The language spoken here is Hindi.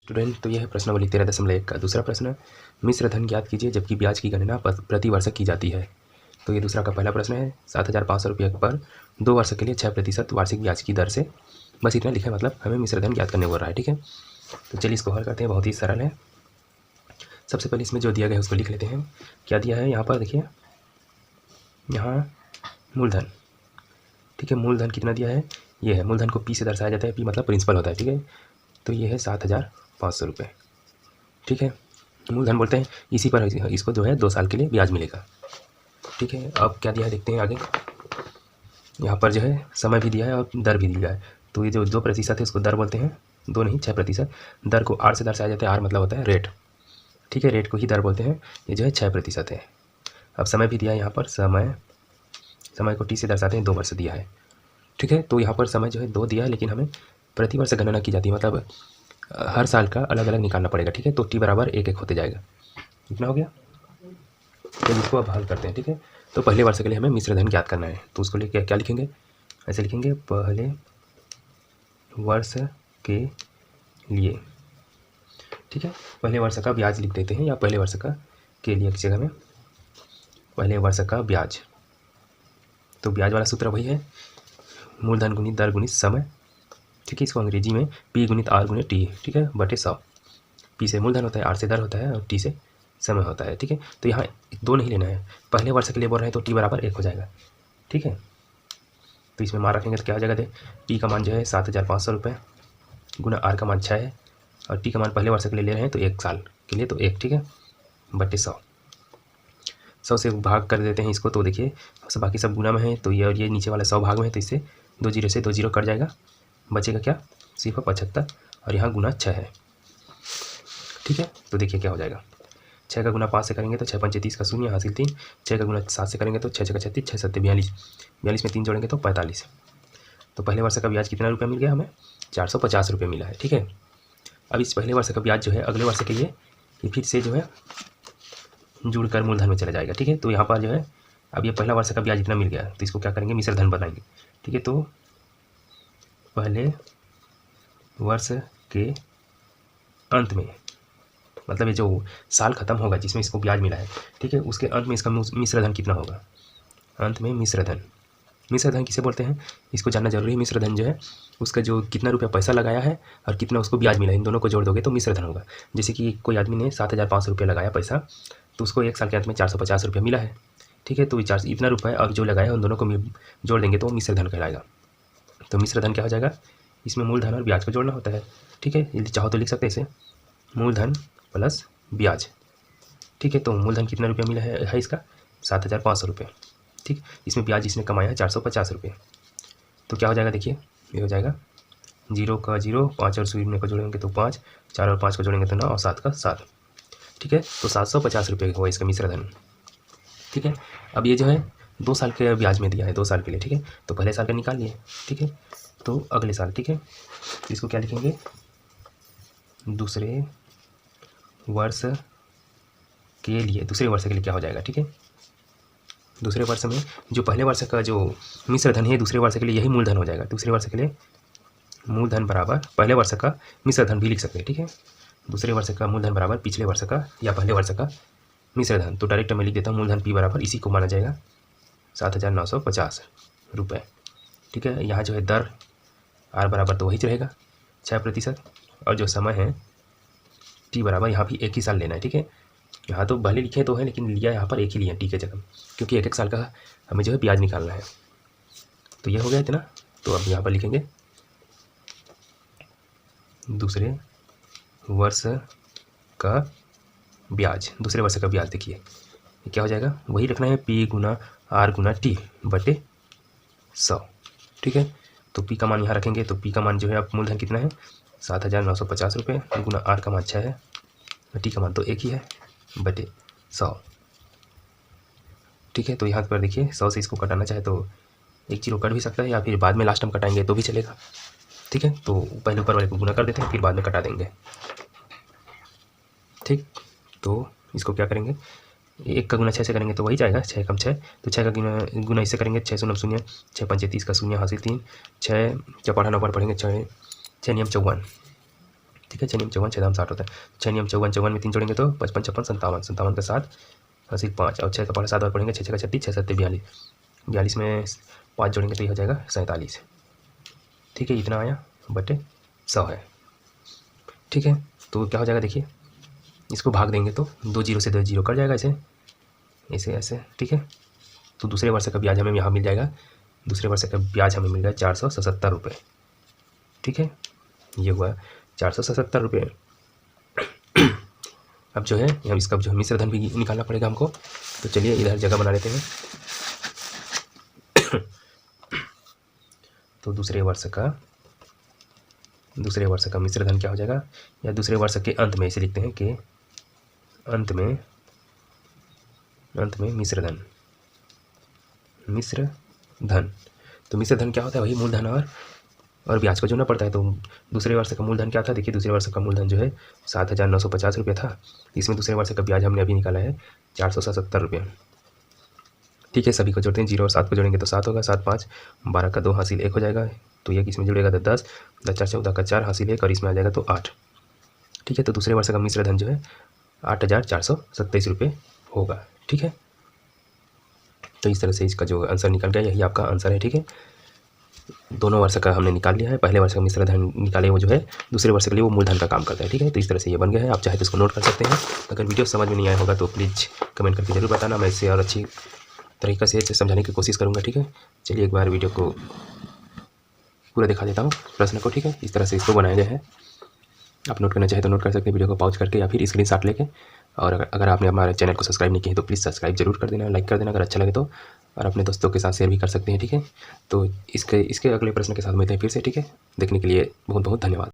स्टूडेंट, तो यह है प्रश्नावली 13.1 का दूसरा प्रश्न। मिश्र धन ज्ञात कीजिए जबकि ब्याज की गणना प्रति वर्ष की जाती है। तो ये दूसरा का पहला प्रश्न है। 7,500 रुपये पर 2 वर्ष के लिए 6% वार्षिक ब्याज की दर से, बस इतना लिखा है, मतलब हमें मिश्र धन ज्ञात करने बोल रहा है। ठीक है, तो चलिए इसको हल करते हैं। बहुत ही सरल है। सबसे पहले इसमें जो दिया गया है उसको लिख लेते हैं। क्या दिया है यहाँ पर देखिए, यहाँ मूलधन। ठीक है, मूलधन कितना दिया है, ये है। मूलधन को पी से दर्शाया जाता है, पी मतलब प्रिंसिपल होता है। ठीक है, तो ये है 7,500 रुपये। ठीक है, मूलधन बोलते हैं, इसी पर इसको जो है 2 साल के लिए ब्याज मिलेगा। ठीक है, अब क्या दिया है देखते हैं आगे। यहाँ पर जो है समय भी दिया है और दर भी दिया है। तो ये जो 2% है इसको दर बोलते हैं, 2 नहीं 6%। दर को आर से दर्शाया जाता है, आर मतलब होता है रेट। ठीक है, रेट को ही दर बोलते हैं। ये जो है 6% है। अब समय भी दिया है यहाँ पर, समय को टी से दर्शाते हैं, 2 वर्ष दिया है। ठीक है, तो यहाँ पर समय जो है 2 दिया है, लेकिन हमें प्रति वर्ष गणना की जाती है, मतलब हर साल का अलग अलग निकालना पड़ेगा। ठीक है, तो टी बराबर 1-1 होते जाएगा। इतना हो गया। तो इसको अब हल करते हैं। ठीक है, तो पहले वर्ष के लिए हमें मिश्र धन ज्ञात करना है। तो उसको लिए क्या लिखेंगे, ऐसे लिखेंगे, पहले वर्ष के लिए। ठीक है, पहले वर्ष का ब्याज लिख देते हैं, या पहले वर्ष का के लिए की जगह में पहले वर्ष का ब्याज। तो ब्याज वाला सूत्र वही है, मूलधन गुणित दर गुणित समय। ठीक है, इसको अंग्रेजी में पी गुणित आर गुणित टी, ठीक है, बटे 100। पी से मूलधन होता है, आर से दर होता है और टी से समय होता है। ठीक है, तो यहाँ 2 नहीं लेना है, पहले वर्ष के लिए बोल रहे हैं, तो टी बराबर 1 हो जाएगा। ठीक है, तो इसमें मान रखेंगे तो क्या हो जाएगा, पी का मान जो है 7,500 रुपये गुना आर का मान 6 है, और टी का मान पहले वर्ष के लिए ले रहे हैं तो 1 साल के लिए, तो 1। ठीक है, बटे 100 से भाग कर देते हैं इसको। तो देखिए बाकी सब गुना में है, तो ये और ये नीचे वाला 100 भाग में है, तो इससे 2 जीरो से 2 जीरो कट जाएगा, बचेगा क्या, सिर्फ 75, और यहाँ गुना 6 है। ठीक है, तो देखिए क्या हो जाएगा, 6 का गुना 5 से करेंगे तो 6 पंचे 30 का शून्य हासिल 3। 6 का गुना 7 से करेंगे तो 6 6 का 36, 6 7 42, 42 में 3 जोड़ेंगे तो 45। तो पहले वर्ष का ब्याज कितना रुपया मिल गया हमें, 450 रुपये मिला है। ठीक है, अब इस पहले वर्ष का ब्याज जो है अगले वर्ष के लिए ये फिर से जो है जुड़कर मूलधन में चला जाएगा। ठीक है, तो यहाँ पर जो है अब ये पहला वर्ष का ब्याज इतना मिल गया, तो इसको क्या करेंगे, मिश्र धन बनाएंगे। ठीक है, तो पहले वर्ष के अंत में, मतलब ये जो साल खत्म होगा जिसमें इसको ब्याज मिला है, ठीक है, उसके अंत में इसका मिश्र धन कितना होगा, अंत में मिश्र धन। मिश्र धन किसे बोलते हैं, इसको जानना जरूरी है। मिश्र धन जो है उसका जो कितना रुपया पैसा लगाया है और कितना उसको ब्याज मिला है, इन दोनों को जोड़ दोगे तो मिश्र धन होगा। जैसे कि कोई आदमी ने 7,500 रुपये लगाया पैसा, तो उसको 1 साल के अंत में 450 रुपये मिला है। ठीक है, तो इतना रुपये और जो लगाया है उन दोनों को जोड़ देंगे तो मिश्र धन कहलाएगा। तो मिश्र धन क्या हो जाएगा, इसमें मूलधन और ब्याज को जोड़ना होता है। ठीक है, यदि चाहो तो लिख सकते हैं इसे मूलधन प्लस ब्याज। ठीक है, तो मूलधन कितना रुपया मिला है इसका, 7,500 रुपये। ठीक, इसमें ब्याज इसने कमाया है 450 रुपये। तो क्या हो जाएगा देखिए, ये हो जाएगा 0 का 0, 5 और शून्य को जोड़ेंगे तो 5, 4 और 5 को जोड़ेंगे तो 9, और 7 का 7। ठीक है, तो 750 रुपये हुआ इसका मिश्र धन। ठीक है, अब ये जो है 2 साल के ब्याज में दिया है, 2 साल के लिए। ठीक है, तो पहले साल का निकाल लिए। ठीक है, तो अगले साल। ठीक है, तो इसको क्या लिखेंगे, दूसरे वर्ष के लिए। दूसरे वर्ष के लिए क्या हो जाएगा, ठीक है, दूसरे वर्ष में जो पहले वर्ष का जो मिश्र धन है दूसरे वर्ष के लिए यही मूलधन हो जाएगा। दूसरे वर्ष के लिए मूलधन बराबर पहले वर्ष का मिश्र धन भी लिख सकते हैं। ठीक है, दूसरे वर्ष का मूलधन बराबर पिछले वर्ष का या पहले वर्ष का मिश्र धन। तो डायरेक्ट मैं लिख देता हूँ मूलधन पी बराबर, इसी को माना जाएगा 7,950 रुपये। ठीक है, यहाँ जो है दर आर बराबर तो वही रहेगा 6%, और जो समय है टी बराबर यहाँ भी 1 ही साल लेना है। ठीक है, यहाँ तो भले लिखे तो है, लेकिन लिया यहाँ पर 1 ही लिया टी के जगह, क्योंकि 1-1 साल का हमें जो है ब्याज निकालना है। तो ये हो गया इतना। तो अब यहाँ पर लिखेंगे दूसरे वर्ष का ब्याज। दूसरे वर्ष का ब्याज देखिए ये क्या हो जाएगा, वही रखना है, पी गुना आर गुना टी बटे 100। ठीक है, तो पी का मान यहाँ रखेंगे, तो पी का मान जो है अब मूलधन कितना है 7,950 रुपये गुना आर का मान 6 है, टी का मान तो 1 ही है, बटे 100। ठीक है, तो यहाँ पर देखिए 100 से इसको कटाना चाहे तो 1 जीरो कट भी सकता है, या फिर बाद में लास्ट में कटाएंगे तो भी चलेगा। ठीक है, तो पहले ऊपर वाले को गुना कर देते हैं, फिर बाद में कटा देंगे। ठीक, तो इसको क्या करेंगे, 1 का गुना 6 से करेंगे तो वही जाएगा 6 कम 6, तो 6 का गुना इससे करेंगे 6 शून्य शून्य, 6 पंचे 30 का शून्य हासिल 3, 6 चौपाढ़ा 9 पर पढ़ेंगे 6 नियम 54। ठीक है। 6 नियम 54, 6 दाम 60 होता है। 6 नियम 54, 54 में 3 जोड़ेंगे तो 55, 56, 57, 57 का 7 हासिल 5 और 6 का पढ़ा 7 और पढ़ेंगे 6 6 का 36, 6 7 42, 42 में 5 जोड़ेंगे तो ये हो जाएगा 47। ठीक है, इतना आया बटे 100 है। ठीक है, तो क्या हो जाएगा देखिए, इसको भाग देंगे तो 2 जीरो से 2 जीरो कट जाएगा ऐसे ऐसे ऐसे। ठीक है, तो दूसरे वर्ष का ब्याज हमें यहाँ मिल जाएगा, दूसरे वर्ष का ब्याज हमें मिल गया 477 रुपये। ठीक है, ये हुआ 477 रुपये। अब जो है हम इसका जो मिश्र धन भी निकालना पड़ेगा हमको, तो चलिए इधर जगह बना लेते हैं। तो दूसरे वर्ष का मिश्र धन क्या हो जाएगा, या दूसरे वर्ष के अंत में इसे लिखते हैं कि अंत में मिश्र धन। तो मिश्र धन क्या होता है, वही मूलधन और ब्याज को जोड़ना पड़ता है। तो दूसरे वर्ष का मूलधन क्या था, देखिए दूसरे वर्ष का मूलधन जो है 7,950 रुपये था। इसमें दूसरे वर्ष का ब्याज हमने अभी निकाला है 477 रुपये। ठीक है, सभी को जोड़ते हैं, 0 और 7 को जोड़ेंगे तो 7 होगा, 7 5 12 का 2 हासिल 1 हो जाएगा। तो ये किसमें जुड़ेगा, 10 10 4 14 का 4 हासिल 1 और इसमें आ जाएगा तो 8। ठीक है, तो दूसरे वर्ष का मिश्र धन जो है 8,427 रुपये होगा। ठीक है, तो इस तरह से इसका जो आंसर निकल गया, यही आपका आंसर है। ठीक है, दोनों वर्ष का हमने निकाल लिया है। पहले वर्ष का मिश्र धन निकाले, वो जो है दूसरे वर्ष के लिए वो मूलधन का काम करता है। ठीक है, तो इस तरह से ये बन गया है। आप चाहे तो इसको नोट कर सकते हैं। अगर वीडियो समझ में नहीं आया होगा तो प्लीज़ कमेंट करके जरूर बताना, मैं इसे और अच्छी तरीक़े से समझाने की कोशिश करूँगा। ठीक है, चलिए एक बार वीडियो को पूरा दिखा देता हूँ प्रश्न को। ठीक है, इस तरह से इसको बनाया गया है। आप नोट करना चाहे तो नोट कर सकते हैं, वीडियो को पॉज करके या फिर स्क्रीनशॉट लेके। और अगर आपने हमारे चैनल को सब्सक्राइब नहीं किया तो प्लीज़ सब्सक्राइब जरूर कर देना, लाइक कर देना अगर अच्छा लगे तो, और अपने दोस्तों के साथ शेयर भी कर सकते हैं। ठीक है, तो इसके अगले प्रश्न के साथ मिलते हैं फिर से। ठीक है, देखने के लिए बहुत बहुत धन्यवाद।